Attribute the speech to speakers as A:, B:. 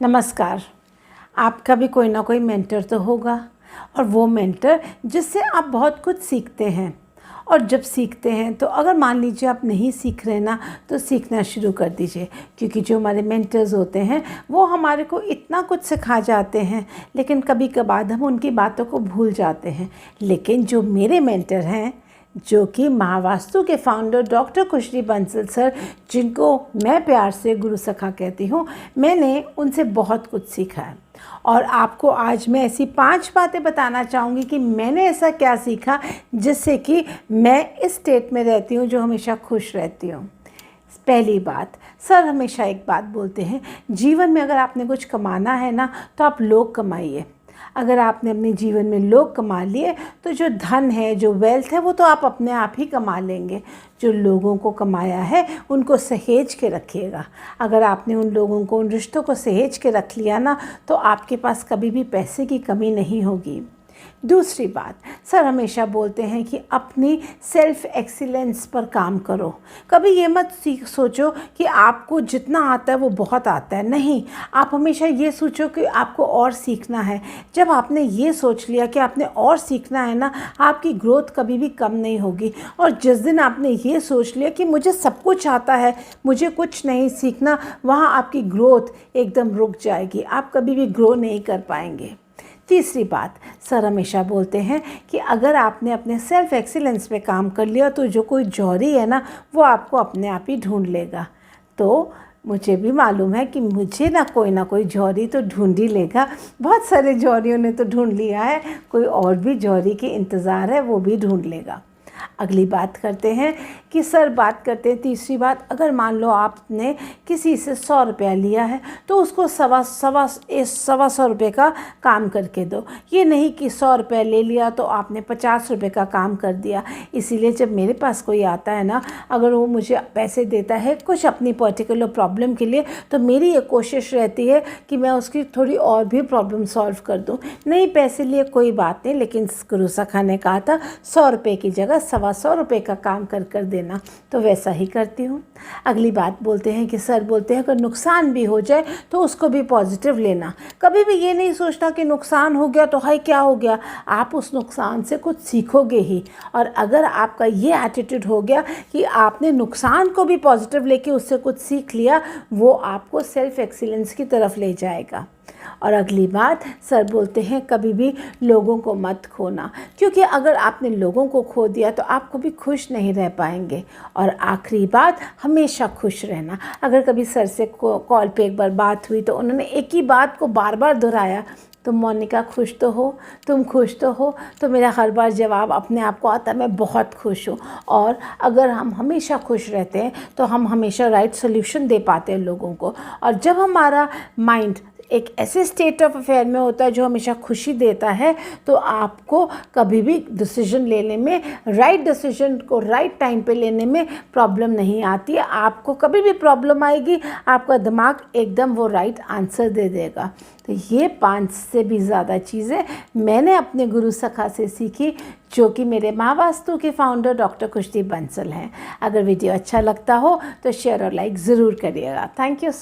A: नमस्कार। आपका भी कोई ना कोई मेंटर तो होगा, और वो मेंटर जिससे आप बहुत कुछ सीखते हैं। और जब सीखते हैं तो अगर मान लीजिए आप नहीं सीख रहे ना, तो सीखना शुरू कर दीजिए, क्योंकि जो हमारे मेंटर्स होते हैं वो हमारे को इतना कुछ सिखा जाते हैं, लेकिन कभी कभार हम उनकी बातों को भूल जाते हैं। लेकिन जो मेरे मेंटर हैं, जो कि महावास्तु के फाउंडर डॉक्टर खुशरी बंसल सर, जिनको मैं प्यार से गुरु सखा कहती हूँ, मैंने उनसे बहुत कुछ सीखा है। और आपको आज मैं ऐसी 5 बातें बताना चाहूँगी कि मैंने ऐसा क्या सीखा जिससे कि मैं इस स्टेट में रहती हूँ जो हमेशा खुश रहती हूँ। पहली बात, सर हमेशा एक बात बोलते हैं, जीवन में अगर आपने कुछ कमाना है ना, तो आप लोग कमाइए। अगर आपने अपने जीवन में लोग कमा लिए तो जो धन है, जो वेल्थ है, वो तो आप अपने आप ही कमा लेंगे। जो लोगों को कमाया है उनको सहेज के रखिएगा। अगर आपने उन लोगों को, उन रिश्तों को सहेज के रख लिया ना, तो आपके पास कभी भी पैसे की कमी नहीं होगी। दूसरी बात, सर हमेशा बोलते हैं कि अपनी सेल्फ एक्सीलेंस पर काम करो। कभी ये मत सोचो कि आपको जितना आता है वो बहुत आता है। नहीं, आप हमेशा ये सोचो कि आपको और सीखना है। जब आपने ये सोच लिया कि आपने और सीखना है ना, आपकी ग्रोथ कभी भी कम नहीं होगी। और जिस दिन आपने ये सोच लिया कि मुझे सब कुछ आता है, मुझे कुछ नहीं सीखना, वहाँ आपकी ग्रोथ एकदम रुक जाएगी। आप कभी भी ग्रो नहीं कर पाएंगे। तीसरी बात, सर हमेशा बोलते हैं कि अगर आपने अपने सेल्फ एक्सीलेंस पे काम कर लिया तो जो कोई जौहरी है ना, वो आपको अपने आप ही ढूंढ लेगा। तो मुझे भी मालूम है कि मुझे ना कोई जौहरी तो ढूंढ ही लेगा। बहुत सारे जौहरियों ने तो ढूंढ लिया है, कोई और भी जौहरी के इंतज़ार है, वो भी ढूंढ लेगा। अगली बात करते हैं कि सर बात करते हैं तीसरी बात, अगर मान लो आपने किसी से 100 रुपया लिया है तो उसको सवा सौ रुपये का काम करके दो। ये नहीं कि 100 रुपया ले लिया तो आपने 50 रुपये का काम कर दिया। इसीलिए जब मेरे पास कोई आता है ना, अगर वो मुझे पैसे देता है कुछ अपनी पर्टिकुलर प्रॉब्लम के लिए, तो मेरी ये कोशिश रहती है कि मैं उसकी थोड़ी और भी प्रॉब्लम सॉल्व कर दूँ। नहीं पैसे लिए कोई बात नहीं, लेकिन गुरु सखा ने कहा था 100 रुपये की जगह 125 रुपये का काम कर देना, तो वैसा ही करती हूँ। अगली बात बोलते हैं कि सर बोलते हैं अगर नुकसान भी हो जाए तो उसको भी पॉजिटिव लेना। कभी भी ये नहीं सोचना कि नुकसान हो गया तो हाय क्या हो गया, आप उस नुकसान से कुछ सीखोगे ही। और अगर आपका ये एटीट्यूड हो गया कि आपने नुकसान को भी पॉजिटिव लेके उससे कुछ सीख लिया, वो आपको सेल्फ एक्सीलेंस की तरफ ले जाएगा। और अगली बात, सर बोलते हैं कभी भी लोगों को मत खोना, क्योंकि अगर आपने लोगों को खो दिया तो आप कभी खुश नहीं रह पाएंगे। और आखिरी बात, हमेशा खुश रहना। अगर कभी सर से कॉल पे एक बार बात हुई तो उन्होंने एक ही बात को बार बार दोहराया, तुम मोनिका खुश तो हो, तुम खुश तो हो। तो मेरा हर बार जवाब अपने आप को आता है, मैं बहुत खुश हूँ। और अगर हम हमेशा खुश रहते हैं तो हम हमेशा राइट सोल्यूशन दे पाते हैं लोगों को। और जब हमारा माइंड एक ऐसे स्टेट ऑफ अफेयर में होता है जो हमेशा खुशी देता है, तो आपको कभी भी डिसीजन लेने में, राइट डिसीजन को राइट टाइम पे लेने में प्रॉब्लम नहीं आती है। आपको कभी भी प्रॉब्लम आएगी, आपका दिमाग एकदम वो राइट आंसर दे देगा। तो ये 5 से भी ज़्यादा चीज़ें मैंने अपने गुरु सखा से सीखी, जो कि मेरे महावास्तु के फाउंडर डॉक्टर खुशरी बंसल हैं। अगर वीडियो अच्छा लगता हो तो शेयर और लाइक ज़रूर करिएगा। Thank you so